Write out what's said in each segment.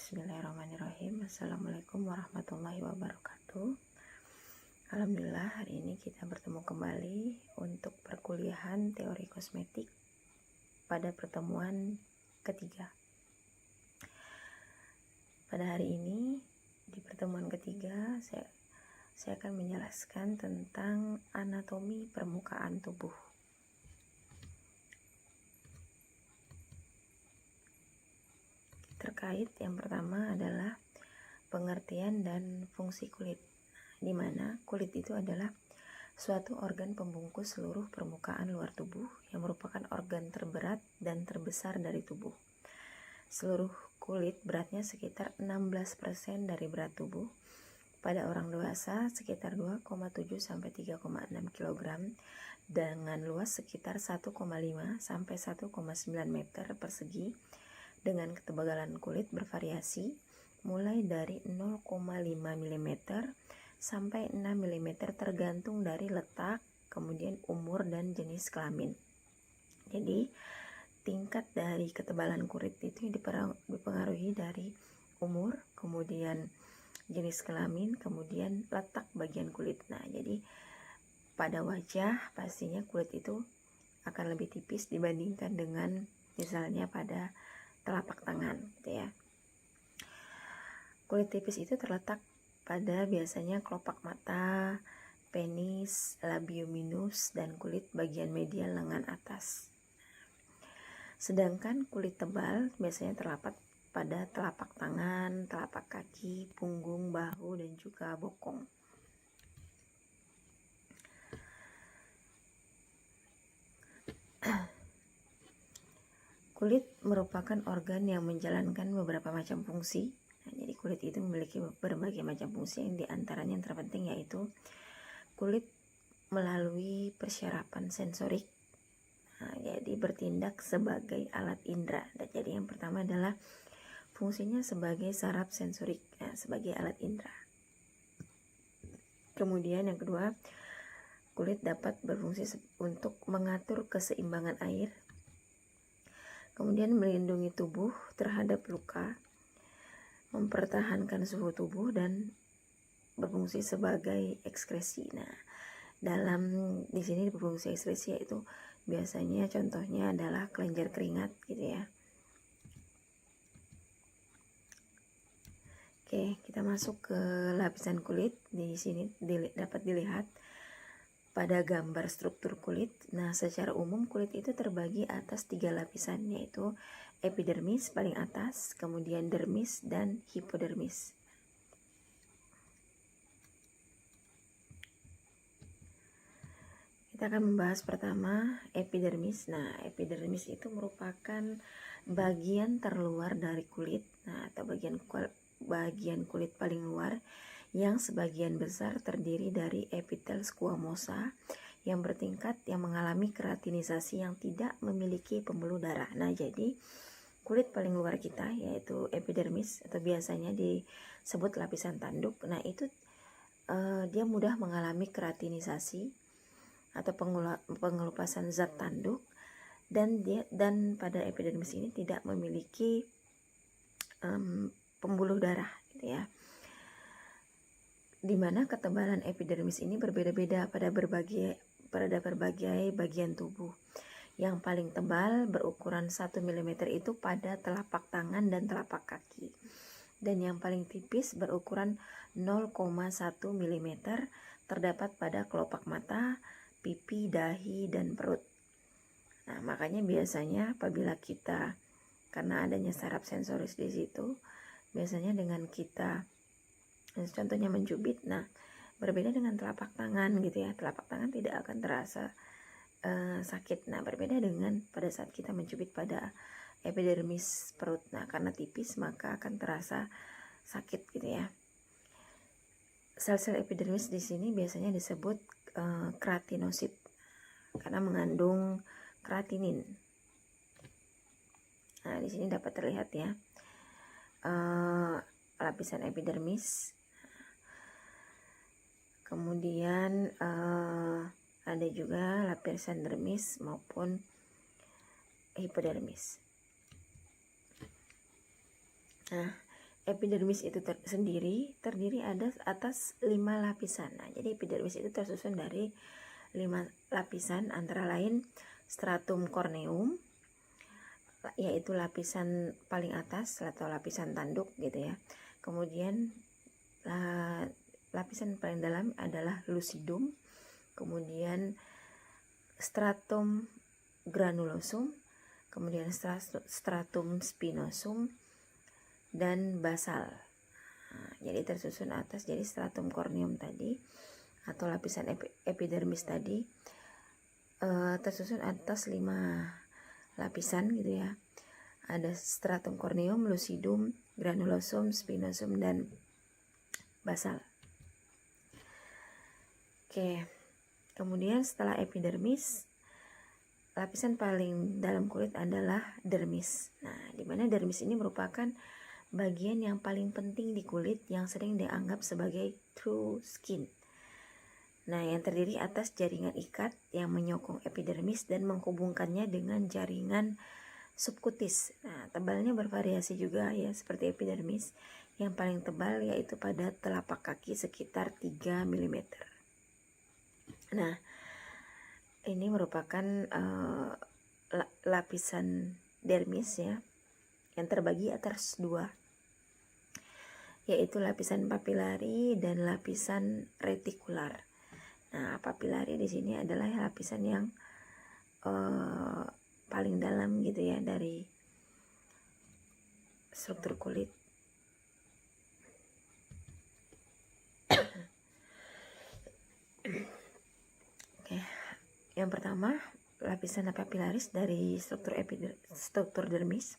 Bismillahirrahmanirrahim. Assalamualaikum warahmatullahi wabarakatuh. Alhamdulillah, hari ini kita bertemu kembali untuk perkuliahan teori kosmetik pada pertemuan ketiga. Pada hari ini, di pertemuan ketiga, saya akan menjelaskan tentang anatomi permukaan tubuh. Terkait yang pertama adalah pengertian dan fungsi kulit, di mana kulit itu adalah suatu organ pembungkus seluruh permukaan luar tubuh yang merupakan organ terberat dan terbesar dari tubuh. Seluruh kulit beratnya sekitar 16% dari berat tubuh. Pada orang dewasa sekitar 2,7 sampai 3,6 kg dengan luas sekitar 1,5 sampai 1,9 meter persegi. Dengan ketebalan kulit bervariasi mulai dari 0,5 mm sampai 6 mm tergantung dari letak, kemudian umur dan jenis kelamin. Jadi tingkat dari ketebalan kulit itu dipengaruhi dari umur, kemudian jenis kelamin, kemudian letak bagian kulit. Nah, jadi pada wajah pastinya kulit itu akan lebih tipis dibandingkan dengan misalnya pada telapak tangan, gitu ya. Kulit tipis itu terletak pada biasanya kelopak mata, penis, labium minus, dan kulit bagian medial lengan atas. Sedangkan kulit tebal biasanya terdapat pada telapak tangan, telapak kaki, punggung, bahu, dan juga bokong. Kulit merupakan organ yang menjalankan beberapa macam fungsi. Nah, jadi kulit itu memiliki berbagai macam fungsi, yang diantaranya yang terpenting yaitu kulit melalui persyarapan sensorik. Nah, jadi bertindak sebagai alat indera. Dan jadi yang pertama adalah fungsinya sebagai saraf sensorik, sebagai alat indera. Kemudian yang kedua, kulit dapat berfungsi untuk mengatur keseimbangan air. Kemudian melindungi tubuh terhadap luka, mempertahankan suhu tubuh, dan berfungsi sebagai ekskresi. Nah, di sini berfungsi ekskresi yaitu biasanya contohnya adalah kelenjar keringat, gitu ya. Oke, kita masuk ke lapisan kulit. Di sini dapat dilihat pada gambar struktur kulit. Nah, secara umum kulit itu terbagi atas 3 lapisan, yaitu epidermis paling atas, kemudian dermis, dan hipodermis. Kita akan membahas pertama epidermis. Nah, epidermis itu merupakan bagian terluar dari kulit, atau bagian kulit paling luar, yang sebagian besar terdiri dari epitel squamosa yang bertingkat yang mengalami keratinisasi yang tidak memiliki pembuluh darah. Nah, jadi kulit paling luar kita yaitu epidermis atau biasanya disebut lapisan tanduk. Nah, itu dia mudah mengalami keratinisasi atau pengelupasan zat tanduk, dan pada epidermis ini tidak memiliki pembuluh darah, gitu ya. Dimana ketebalan epidermis ini berbeda-beda pada berbagai bagian tubuh. Yang paling tebal berukuran 1 mm itu pada telapak tangan dan telapak kaki. Dan yang paling tipis berukuran 0,1 mm terdapat pada kelopak mata, pipi, dahi, dan perut. Nah, makanya biasanya apabila kita, karena adanya saraf sensoris di situ, biasanya dengan kita contohnya mencubit, nah berbeda dengan telapak tangan, gitu ya. Telapak tangan tidak akan terasa sakit. Nah, berbeda dengan pada saat kita mencubit pada epidermis perut. Nah, karena tipis maka akan terasa sakit, gitu ya. Sel-sel epidermis di sini biasanya disebut keratinosit karena mengandung keratinin. Nah, di sini dapat terlihat ya lapisan epidermis. Kemudian ada juga lapisan dermis maupun hipodermis. Nah, epidermis itu sendiri terdiri ada atas 5 lapisan. Nah, jadi epidermis itu tersusun dari 5 lapisan, antara lain stratum corneum, yaitu lapisan paling atas atau lapisan tanduk gitu ya. Kemudian lapisan paling dalam adalah lucidum, kemudian stratum granulosum, kemudian stratum spinosum, dan basal. Nah, jadi tersusun atas, jadi stratum corneum tadi atau lapisan epidermis tadi tersusun atas 5 lapisan gitu ya. Ada stratum corneum, lucidum, granulosum, spinosum, dan basal. Oke. Kemudian setelah epidermis, lapisan paling dalam kulit adalah dermis. Nah, di mana dermis ini merupakan bagian yang paling penting di kulit yang sering dianggap sebagai true skin. Nah, yang terdiri atas jaringan ikat yang menyokong epidermis dan menghubungkannya dengan jaringan subkutis. Nah, tebalnya bervariasi juga ya, seperti epidermis. Yang paling tebal yaitu pada telapak kaki sekitar 3 mm. Nah, ini merupakan lapisan dermis ya, yang terbagi atas 2, yaitu lapisan papilari dan lapisan retikular. Nah, papilari di sini adalah lapisan yang paling dalam gitu ya dari struktur kulit. Oke. Yang pertama, lapisan papilaris dari struktur dermis.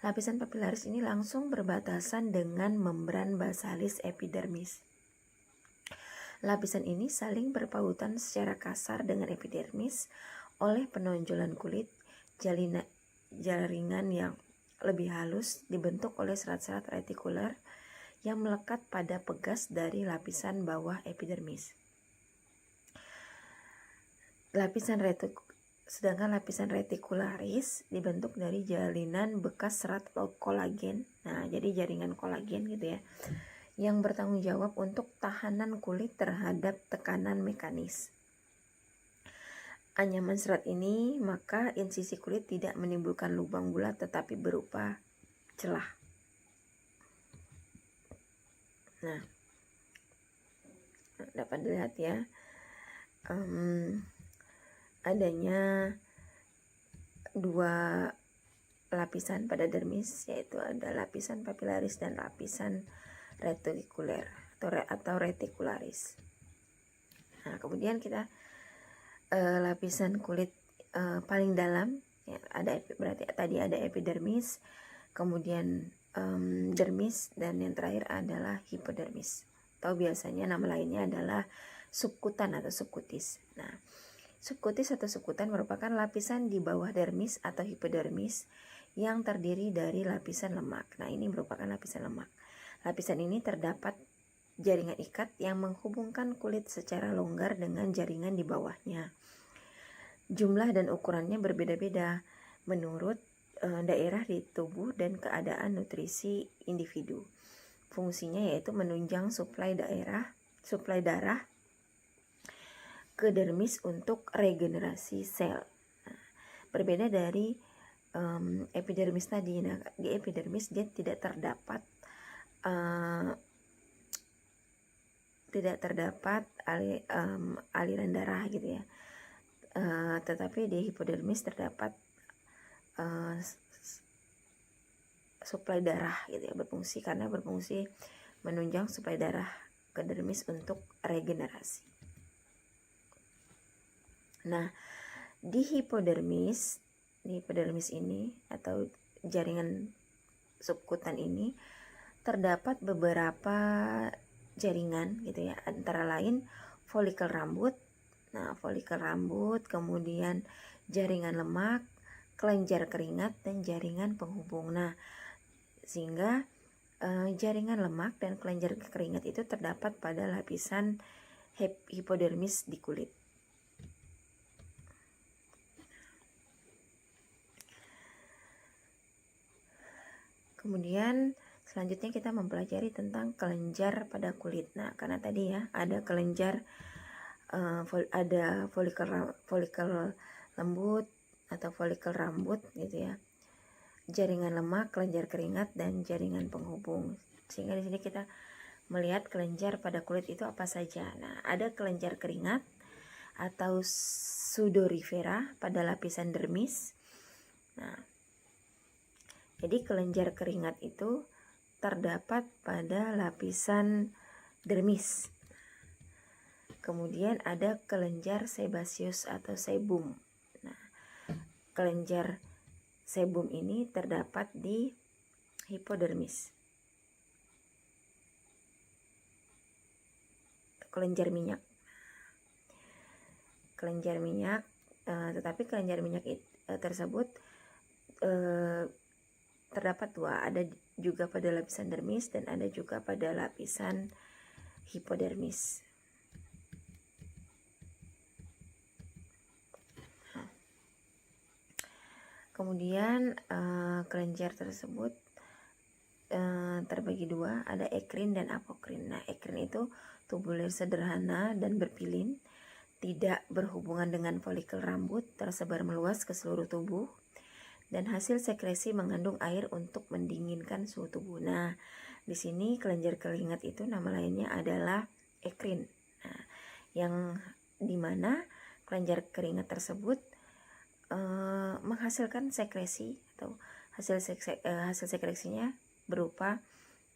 Lapisan papilaris ini langsung berbatasan dengan membran basalis epidermis. Lapisan ini saling berpautan secara kasar dengan epidermis oleh penonjolan kulit. Jaringan yang lebih halus dibentuk oleh serat-serat retikular yang melekat pada pegas dari lapisan bawah epidermis. Sedangkan lapisan retikularis dibentuk dari jalinan bekas serat kolagen. Nah, jadi jaringan kolagen gitu ya, yang bertanggung jawab untuk tahanan kulit terhadap tekanan mekanis. Anyaman serat ini, maka insisi kulit tidak menimbulkan lubang bulat tetapi berupa celah. Nah, dapat dilihat ya, adanya 2 lapisan pada dermis, yaitu ada lapisan papilaris dan lapisan retikuler atau retikularis. Nah, kemudian kita lapisan kulit paling dalam ya, berarti tadi ada epidermis, kemudian dermis, dan yang terakhir adalah hipodermis, atau biasanya nama lainnya adalah subkutan atau subkutis. Nah, subkutis atau subkutan merupakan lapisan di bawah dermis atau hipodermis yang terdiri dari lapisan lemak. Nah, ini merupakan lapisan lemak. Lapisan ini terdapat jaringan ikat yang menghubungkan kulit secara longgar dengan jaringan di bawahnya. Jumlah dan ukurannya berbeda-beda menurut daerah di tubuh dan keadaan nutrisi individu. Fungsinya yaitu menunjang suplai darah ke dermis untuk regenerasi sel. Nah, berbeda dari epidermis tadi. Nah, di epidermis dia tidak terdapat aliran darah gitu ya. Tetapi di hipodermis terdapat suplai darah gitu ya, berfungsi menunjang suplai darah ke dermis untuk regenerasi. Nah, di hipodermis ini atau jaringan subkutan ini terdapat beberapa jaringan gitu ya, antara lain folikel rambut. Nah, folikel rambut, kemudian jaringan lemak, kelenjar keringat, dan jaringan penghubung. Nah, sehingga jaringan lemak dan kelenjar keringat itu terdapat pada lapisan hipodermis di kulit. Kemudian selanjutnya kita mempelajari tentang kelenjar pada kulit. Nah, karena tadi ya ada kelenjar, ada folikel lembut atau folikel rambut gitu ya, jaringan lemak, kelenjar keringat, dan jaringan penghubung. Sehingga di sini kita melihat kelenjar pada kulit itu apa saja. Nah, ada kelenjar keringat atau sudorifera pada lapisan dermis. Nah, jadi kelenjar keringat itu terdapat pada lapisan dermis. Kemudian ada kelenjar sebaceous atau sebum. Nah, kelenjar sebum ini terdapat di hipodermis. Kelenjar minyak. Kelenjar minyak, tetapi kelenjar minyak tersebut terdapat dua, ada juga pada lapisan dermis dan ada juga pada lapisan hipodermis. Kemudian kelenjar tersebut terbagi dua, ada ekrin dan apokrin. Nah, ekrin itu tubuler sederhana dan berpilin, tidak berhubungan dengan folikel rambut, tersebar meluas ke seluruh tubuh, dan hasil sekresi mengandung air untuk mendinginkan suhu tubuh. Nah, di sini kelenjar keringat itu nama lainnya adalah ekrin. Nah, yang dimana kelenjar keringat tersebut menghasilkan sekresi atau hasil sekresinya berupa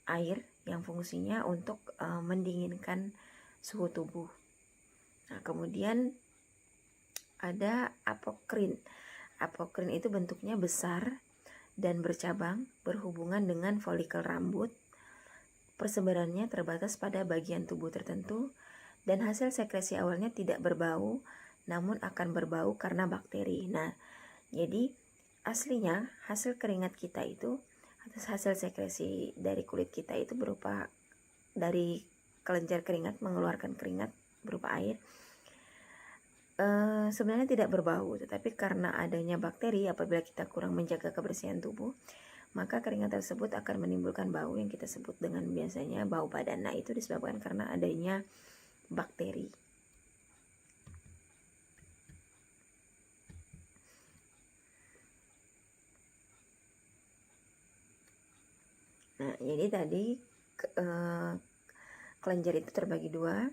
air yang fungsinya untuk mendinginkan suhu tubuh. Nah, kemudian ada apokrin. Apokrin itu bentuknya besar dan bercabang, berhubungan dengan folikel rambut. Persebarannya terbatas pada bagian tubuh tertentu, dan hasil sekresi awalnya tidak berbau, namun akan berbau karena bakteri. Nah, jadi aslinya hasil keringat kita itu, atau hasil sekresi dari kulit kita itu berupa dari kelenjar keringat, mengeluarkan keringat berupa air. Sebenarnya tidak berbau, tetapi karena adanya bakteri, apabila kita kurang menjaga kebersihan tubuh, maka keringat tersebut akan menimbulkan bau yang kita sebut dengan biasanya bau badan. Nah, itu disebabkan karena adanya bakteri. Nah, jadi tadi kelenjar itu terbagi dua,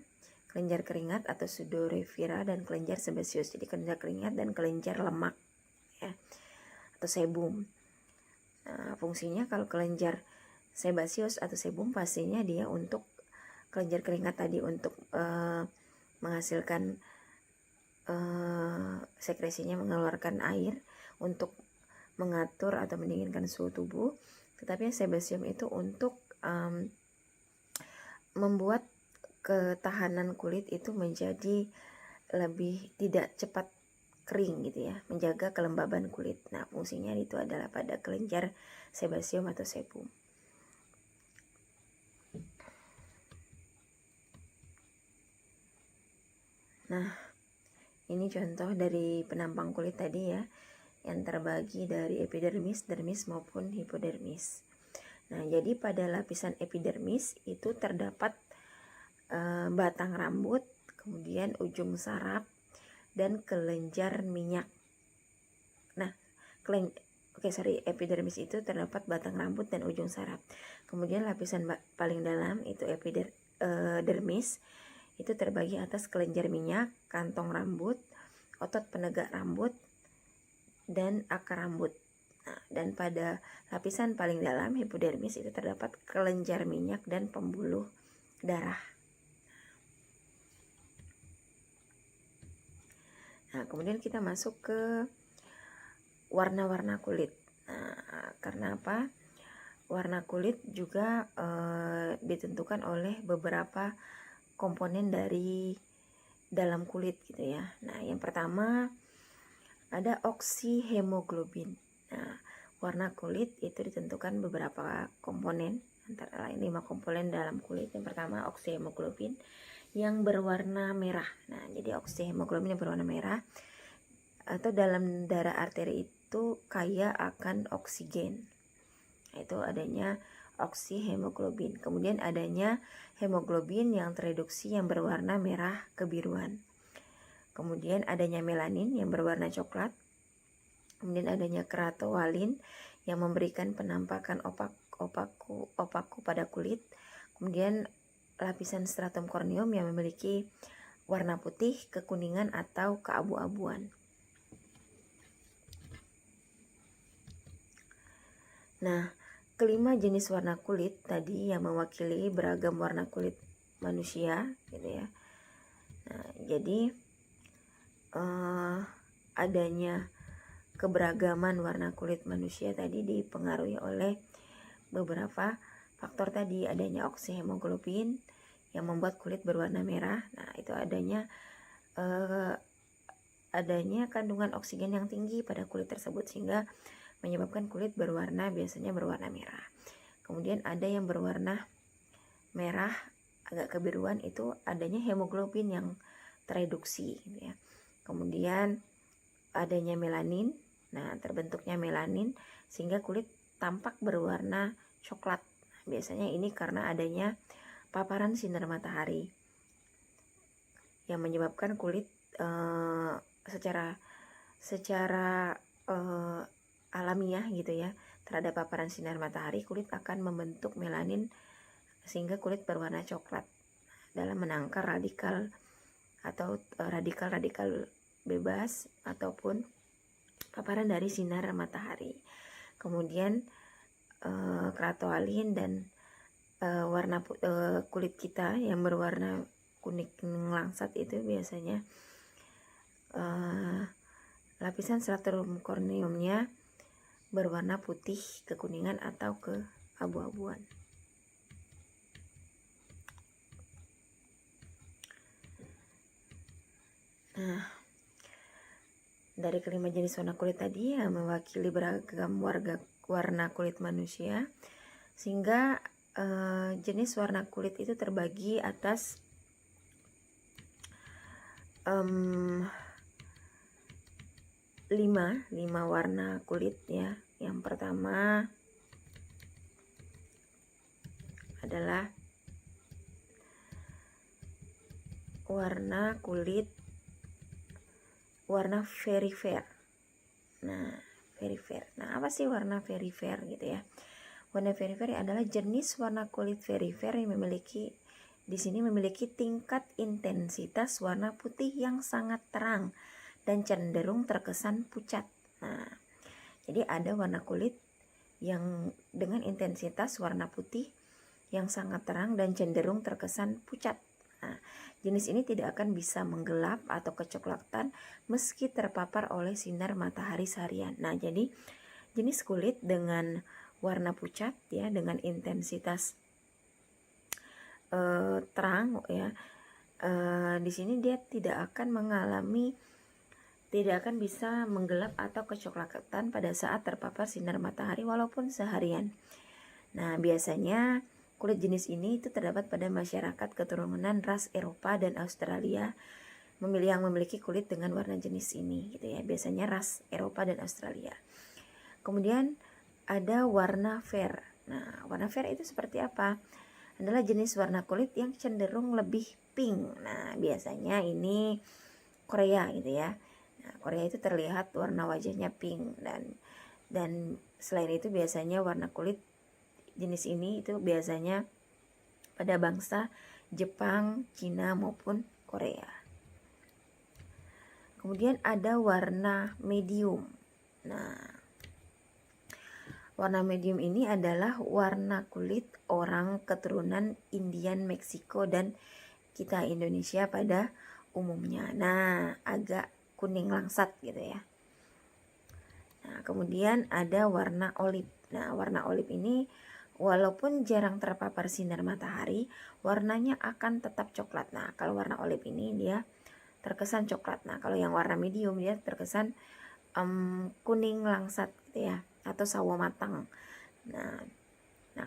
kelenjar keringat atau sudorifera dan kelenjar sebaceous. Jadi kelenjar keringat dan kelenjar lemak ya, atau sebum. Nah, fungsinya kalau kelenjar sebaceous atau sebum pastinya dia untuk kelenjar keringat tadi untuk menghasilkan sekresinya, mengeluarkan air untuk mengatur atau mendinginkan suhu tubuh. Tetapi sebaceous itu untuk membuat ketahanan kulit itu menjadi lebih tidak cepat kering gitu ya, menjaga kelembaban kulit. Nah, fungsinya itu adalah pada kelenjar sebaceous atau sebum. Nah, ini contoh dari penampang kulit tadi ya, yang terbagi dari epidermis, dermis maupun hipodermis. Nah, jadi pada lapisan epidermis itu terdapat batang rambut, kemudian ujung saraf, dan kelenjar minyak. Nah, epidermis itu terdapat batang rambut dan ujung saraf. Kemudian lapisan paling dalam itu dermis, itu terbagi atas kelenjar minyak, kantong rambut, otot penegak rambut, dan akar rambut. Nah, dan pada lapisan paling dalam hipodermis itu terdapat kelenjar minyak dan pembuluh darah. Nah, kemudian kita masuk ke warna-warna kulit. Nah, karena apa? Warna kulit juga ditentukan oleh beberapa komponen dari dalam kulit gitu ya. Nah, yang pertama ada oksihemoglobin. Nah, warna kulit itu ditentukan beberapa komponen, antara lain 5 komponen dalam kulit. Yang pertama oksihemoglobin yang berwarna merah. Nah, jadi oksihemoglobin yang berwarna merah atau dalam darah arteri itu kaya akan oksigen. Itu adanya oksihemoglobin. Kemudian adanya hemoglobin yang tereduksi yang berwarna merah kebiruan. Kemudian adanya melanin yang berwarna coklat. Kemudian adanya keratoalin yang memberikan penampakan opaku pada kulit. Kemudian lapisan stratum corneum yang memiliki warna putih, kekuningan atau keabu-abuan. Nah, kelima jenis warna kulit tadi yang mewakili beragam warna kulit manusia, gitu ya. Nah, jadi adanya keberagaman warna kulit manusia tadi dipengaruhi oleh beberapa faktor tadi. Adanya oksihemoglobin yang membuat kulit berwarna merah. Nah, itu adanya kandungan oksigen yang tinggi pada kulit tersebut sehingga menyebabkan kulit biasanya berwarna merah. Kemudian ada yang berwarna merah agak kebiruan, itu adanya hemoglobin yang tereduksi, gitu ya. Kemudian adanya melanin. Nah, terbentuknya melanin sehingga kulit tampak berwarna coklat. Biasanya ini karena adanya paparan sinar matahari yang menyebabkan kulit secara alamiah gitu ya, terhadap paparan sinar matahari, kulit akan membentuk melanin sehingga kulit berwarna coklat dalam menangkal radikal atau radikal bebas ataupun paparan dari sinar matahari. Kemudian keratoalin dan warna kulit kita yang berwarna kuning langsat itu biasanya lapisan stratum corneumnya berwarna putih, kekuningan atau keabu-abuan. Nah, dari kelima jenis warna kulit tadi yang mewakili beragam warna kulit manusia, sehingga jenis warna kulit itu terbagi atas 5 warna kulit ya. Yang pertama adalah warna kulit warna very fair. Nah, very fair. Nah, apa sih warna very fair gitu ya? Warna very fair adalah jenis warna kulit very fair yang memiliki tingkat intensitas warna putih yang sangat terang dan cenderung terkesan pucat. Nah, jadi ada warna kulit yang dengan intensitas warna putih yang sangat terang dan cenderung terkesan pucat. Nah, jenis ini tidak akan bisa menggelap atau kecoklatan meski terpapar oleh sinar matahari seharian. Nah, jadi jenis kulit dengan warna pucat ya, dengan intensitas terang ya, di sini dia tidak akan bisa menggelap atau kecoklatan pada saat terpapar sinar matahari walaupun seharian. Nah, biasanya kulit jenis ini itu terdapat pada masyarakat keturunan ras Eropa dan Australia yang memiliki kulit dengan warna jenis ini gitu ya. Biasanya ras Eropa dan Australia. Kemudian ada warna fair. Nah, warna fair itu seperti apa? Adalah jenis warna kulit yang cenderung lebih pink. Nah, biasanya ini Korea gitu ya. Nah, Korea itu terlihat warna wajahnya pink dan selain itu biasanya warna kulit jenis ini itu biasanya pada bangsa Jepang, Cina maupun Korea. Kemudian ada warna medium. Nah, warna medium ini adalah warna kulit orang keturunan Indian, Meksiko, dan kita Indonesia pada umumnya. Nah, agak kuning langsat gitu ya. Nah, kemudian ada warna olive. Nah, warna olive ini walaupun jarang terpapar sinar matahari, warnanya akan tetap coklat. Nah, kalau warna olive ini dia terkesan coklat. Nah, kalau yang warna medium dia terkesan kuning langsat gitu ya, atau sawo matang. Nah,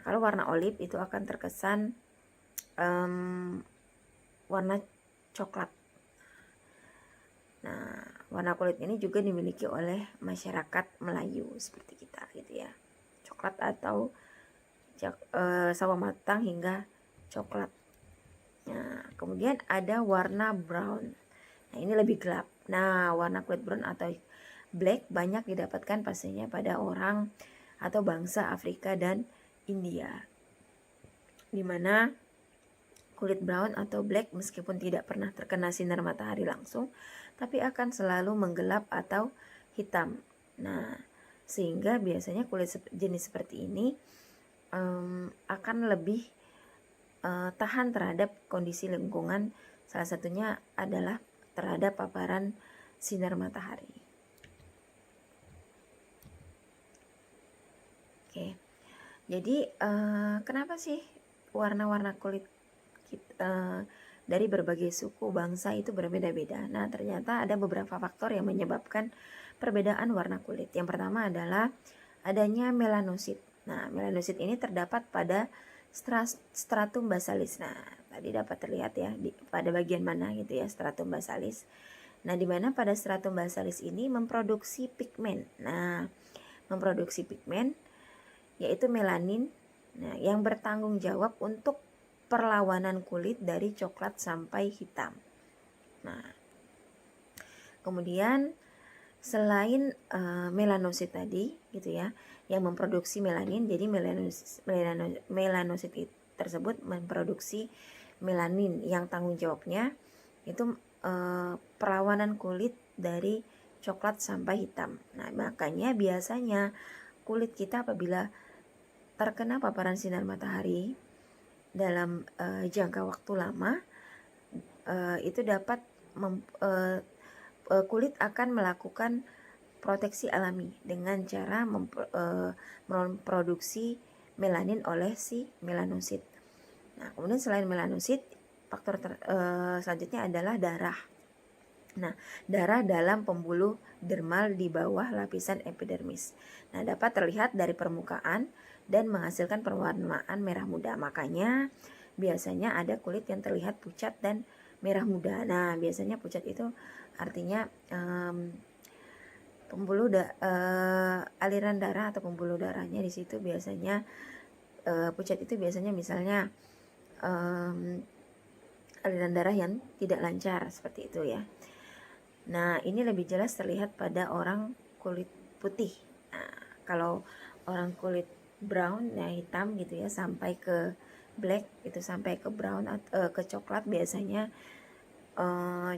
kalau warna olive itu akan terkesan warna coklat. Nah, warna kulit ini juga dimiliki oleh masyarakat Melayu seperti kita gitu ya, coklat atau sawo matang hingga coklat. Nah, kemudian ada warna brown. Nah, ini lebih gelap. Nah, warna kulit brown atau black banyak didapatkan pastinya pada orang atau bangsa Afrika dan India, dimana kulit brown atau black meskipun tidak pernah terkena sinar matahari langsung, tapi akan selalu menggelap atau hitam. Nah, sehingga biasanya kulit jenis seperti ini akan lebih tahan terhadap kondisi lingkungan, salah satunya adalah terhadap paparan sinar matahari. Oke, jadi kenapa sih warna-warna kulit dari berbagai suku bangsa itu berbeda-beda? Nah, ternyata ada beberapa faktor yang menyebabkan perbedaan warna kulit. Yang pertama adalah adanya melanosit. Nah, melanosit ini terdapat pada stratum basalis. Nah, tadi dapat terlihat ya pada bagian mana gitu ya stratum basalis. Nah, di mana pada stratum basalis ini memproduksi pigmen. Nah, memproduksi pigmen yaitu melanin. Nah, yang bertanggung jawab untuk perlawanan kulit dari coklat sampai hitam. Nah, kemudian selain melanosit tadi gitu ya, yang memproduksi melanin, jadi melanosit tersebut memproduksi melanin yang tanggung jawabnya itu perlawanan kulit dari coklat sampai hitam. Nah, makanya biasanya kulit kita apabila terkena paparan sinar matahari dalam jangka waktu lama, itu dapat kulit akan melakukan proteksi alami dengan cara memproduksi melanin oleh si melanosit. Nah, kemudian selain melanosit, faktor selanjutnya adalah darah. Nah, darah dalam pembuluh dermal di bawah lapisan epidermis. Nah, dapat terlihat dari permukaan dan menghasilkan perwarnaan merah muda. Makanya biasanya ada kulit yang terlihat pucat dan merah muda. Nah, biasanya pucat itu artinya aliran darah atau pembuluh darahnya di situ biasanya pucat itu biasanya misalnya aliran darah yang tidak lancar seperti itu ya. Nah, ini lebih jelas terlihat pada orang kulit putih. Nah, kalau orang kulit brown ya hitam gitu ya sampai ke black itu sampai ke brown ke coklat biasanya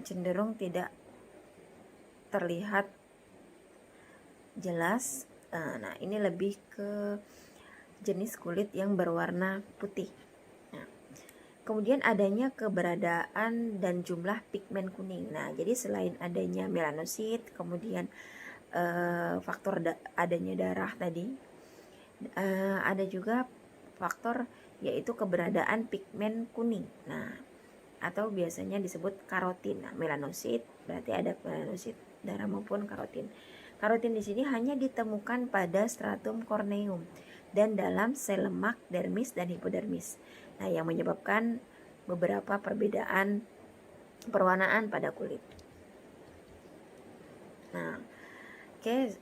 cenderung tidak terlihat jelas. Nah, ini lebih ke jenis kulit yang berwarna putih. Nah, kemudian adanya keberadaan dan jumlah pigmen kuning. Nah, jadi selain adanya melanosit, kemudian faktor adanya darah tadi, ada juga faktor yaitu keberadaan pigmen kuning. Nah, atau biasanya disebut karotin. Nah, melanosit berarti ada melanosit darah maupun karotin. Karotin di sini hanya ditemukan pada stratum corneum dan dalam sel lemak dermis dan hipodermis. Nah, yang menyebabkan beberapa perbedaan perwarnaan pada kulit. Nah, oke,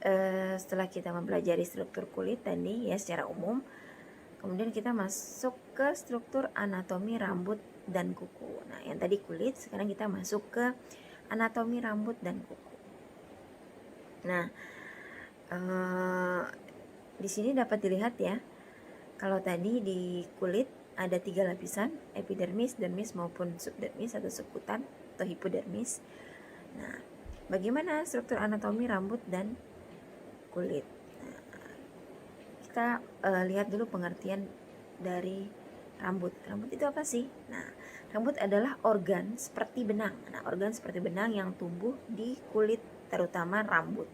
setelah kita mempelajari struktur kulit tadi ya secara umum, kemudian kita masuk ke struktur anatomi rambut dan kuku. Nah, yang tadi kulit, sekarang kita masuk ke anatomi rambut dan kuku. Nah, di sini dapat dilihat ya, kalau tadi di kulit ada 3 lapisan, epidermis, dermis maupun subdermis atau subkutan atau hipodermis. Nah, bagaimana struktur anatomi rambut dan kulit? Nah, kita lihat dulu pengertian dari rambut. Rambut itu apa sih? Nah, rambut adalah organ seperti benang. Nah, organ seperti benang yang tumbuh di kulit, terutama rambut.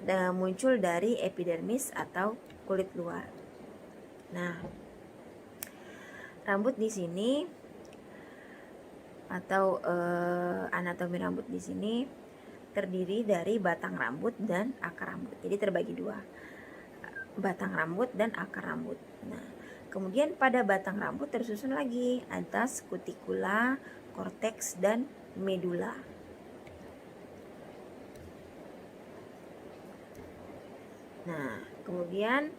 Nah, muncul dari epidermis atau kulit luar. Nah, rambut di sini atau anatomi rambut di sini terdiri dari batang rambut dan akar rambut. Jadi terbagi dua, batang rambut dan akar rambut. Nah, kemudian pada batang rambut tersusun lagi atas kutikula, korteks, dan medula. Nah, kemudian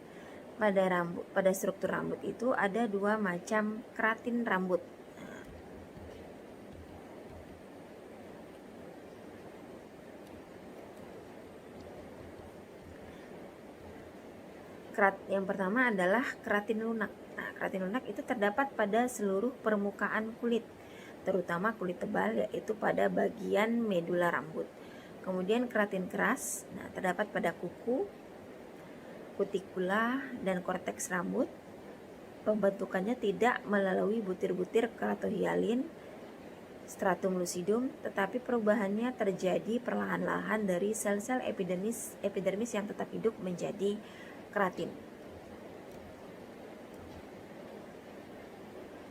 pada struktur rambut itu ada dua macam keratin rambut. Yang pertama adalah keratin lunak. Nah, keratin lunak itu terdapat pada seluruh permukaan kulit, terutama kulit tebal, yaitu pada bagian medula rambut. Kemudian keratin keras, nah, terdapat pada kuku, kutikula, dan korteks rambut. Pembentukannya tidak melalui butir-butir keratohyalin, stratum lucidum, tetapi perubahannya terjadi perlahan-lahan dari sel-sel epidermis yang tetap hidup menjadi keratin.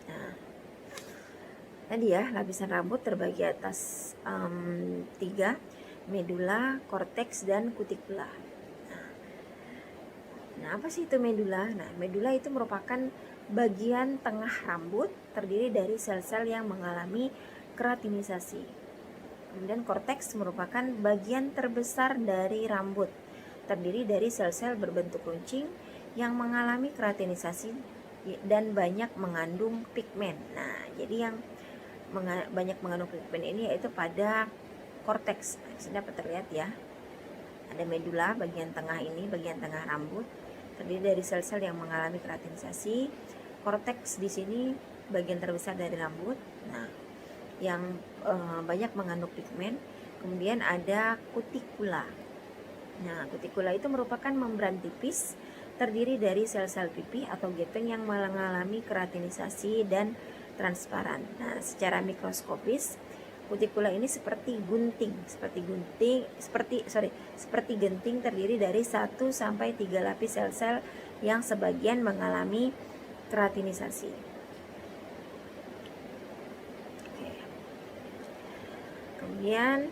Nah, tadi ya, lapisan rambut terbagi atas 3, medula, korteks, dan kutikula. Nah, apa sih itu medula? Nah, medula itu merupakan bagian tengah rambut terdiri dari sel-sel yang mengalami keratinisasi. Kemudian korteks merupakan bagian terbesar dari rambut, terdiri dari sel-sel berbentuk runcing yang mengalami keratinisasi dan banyak mengandung pigmen. Nah, jadi yang banyak mengandung pigmen ini yaitu pada korteks. Nah, sini dapat terlihat ya. Ada medula bagian tengah ini, bagian tengah rambut, terdiri dari sel-sel yang mengalami keratinisasi. Korteks di sini bagian terbesar dari rambut. Nah, yang banyak mengandung pigmen. Kemudian ada kutikula. Nah, kutikula itu merupakan membran tipis terdiri dari sel-sel pipi atau gepeng yang mengalami keratinisasi dan transparan. Nah, secara mikroskopis kutikula ini seperti genting terdiri dari 1 sampai 3 lapis sel-sel yang sebagian mengalami keratinisasi. Kemudian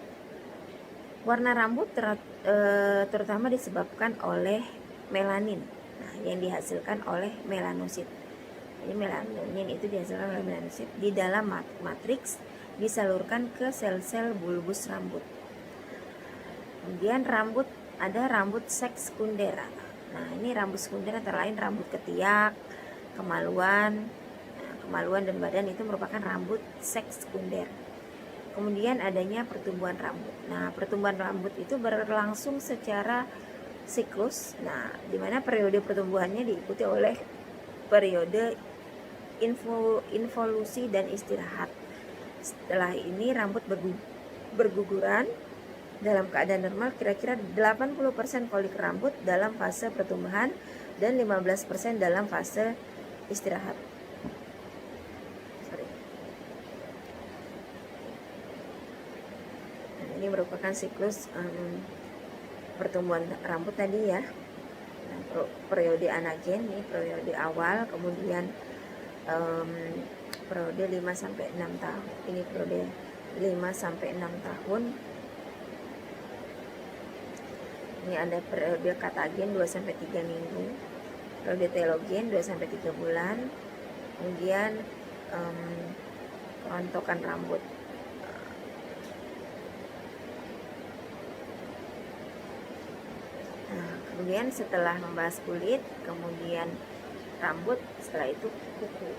warna rambut terutama disebabkan oleh melanin, nah, yang dihasilkan oleh melanosit. Jadi melanin itu dihasilkan oleh melanosit di dalam matriks disalurkan ke sel-sel bulbus rambut. Kemudian ada rambut seks sekunder. Nah, ini rambut sekunder antara lain rambut ketiak, kemaluan. Nah, kemaluan dan badan itu merupakan rambut seks sekunder. Kemudian adanya pertumbuhan rambut. Nah, pertumbuhan rambut itu berlangsung secara siklus. Nah, di mana periode pertumbuhannya diikuti oleh periode involusi dan istirahat. Setelah ini rambut berguguran dalam keadaan normal, kira-kira 80% folikel rambut dalam fase pertumbuhan dan 15% dalam fase istirahat. Ini merupakan siklus pertumbuhan rambut tadi ya. Nah, periode anagen ini periode awal, kemudian periode 5 sampai 6 tahun. Ini periode 5 sampai 6 tahun. Ini ada periode katagen 2 sampai 3 minggu. Periode telogen 2 sampai 3 bulan. Kemudian kerontokan rambut. Nah, kemudian setelah membahas kulit, kemudian rambut, setelah itu kuku.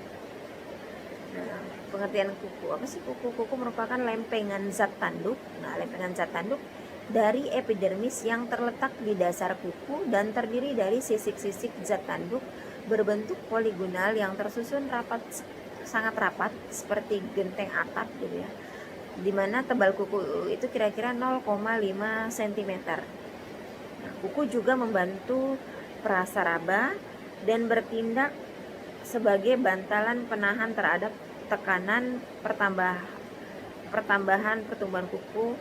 Nah, pengertian kuku, apa sih kuku? Kuku merupakan lempengan zat tanduk. Nah, lempengan zat tanduk dari epidermis yang terletak di dasar kuku dan terdiri dari sisik-sisik zat tanduk berbentuk poligonal yang tersusun sangat rapat seperti genteng atap gitu ya. Dimana tebal kuku itu kira-kira 0,5 cm. Nah, kuku juga membantu prasaraba dan bertindak sebagai bantalan penahan terhadap tekanan pertambahan pertumbuhan kuku,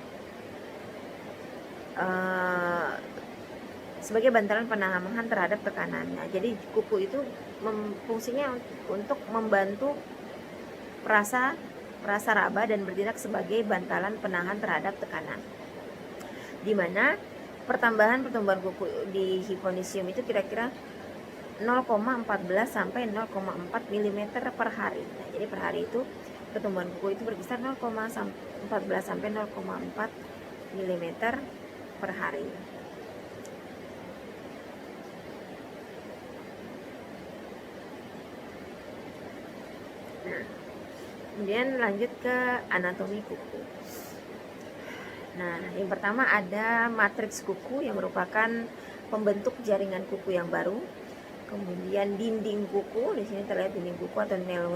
sebagai bantalan penahan terhadap tekanan. Nah, jadi kuku itu fungsinya untuk membantu prasaraba dan bertindak sebagai bantalan penahan terhadap tekanan. Di mana pertambahan pertumbuhan kuku di hiponisium itu kira-kira 0,14 sampai 0,4 mm per hari. Nah, jadi per hari itu pertumbuhan kuku itu berkisar 0,14 sampai 0,4 mm per hari. Kemudian lanjut ke anatomi kuku. Nah, yang pertama ada matriks kuku yang merupakan pembentuk jaringan kuku yang baru. Kemudian dinding kuku, di sini terlihat dinding kuku atau nail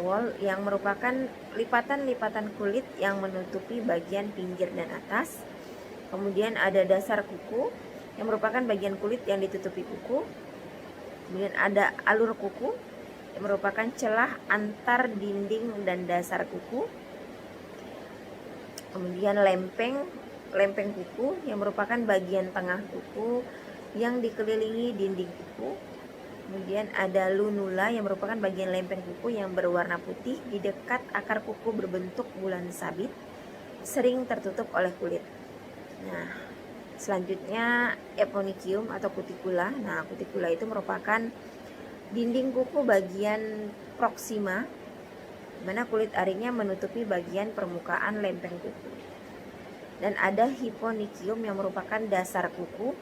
wall yang merupakan lipatan-lipatan kulit yang menutupi bagian pinggir dan atas. Kemudian ada dasar kuku yang merupakan bagian kulit yang ditutupi kuku. Kemudian ada alur kuku yang merupakan celah antar dinding dan dasar kuku. Kemudian lempeng kuku yang merupakan bagian tengah kuku yang dikelilingi dinding kuku. Kemudian ada lunula yang merupakan bagian lempeng kuku yang berwarna putih di dekat akar kuku berbentuk bulan sabit, sering tertutup oleh kulit. Nah, selanjutnya eponychium atau cuticula. Nah, cuticula itu merupakan dinding kuku bagian proksima, di mana kulit arinya menutupi bagian permukaan lempeng kuku. Dan ada hyponychium yang merupakan dasar kuku,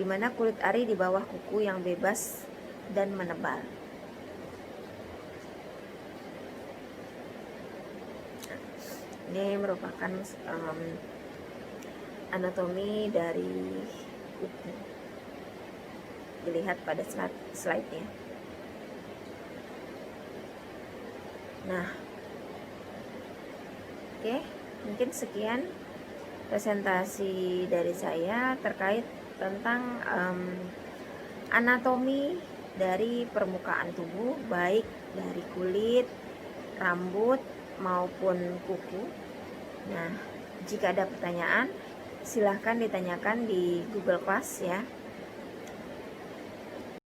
di mana kulit ari di bawah kuku yang bebas dan menebal. Ini merupakan anatomi dari kuku. Dilihat pada slide-nya. Nah, oke, mungkin sekian presentasi dari saya terkait tentang anatomi dari permukaan tubuh, baik dari kulit, rambut maupun kuku. Nah, jika ada pertanyaan silahkan ditanyakan di Google Class ya.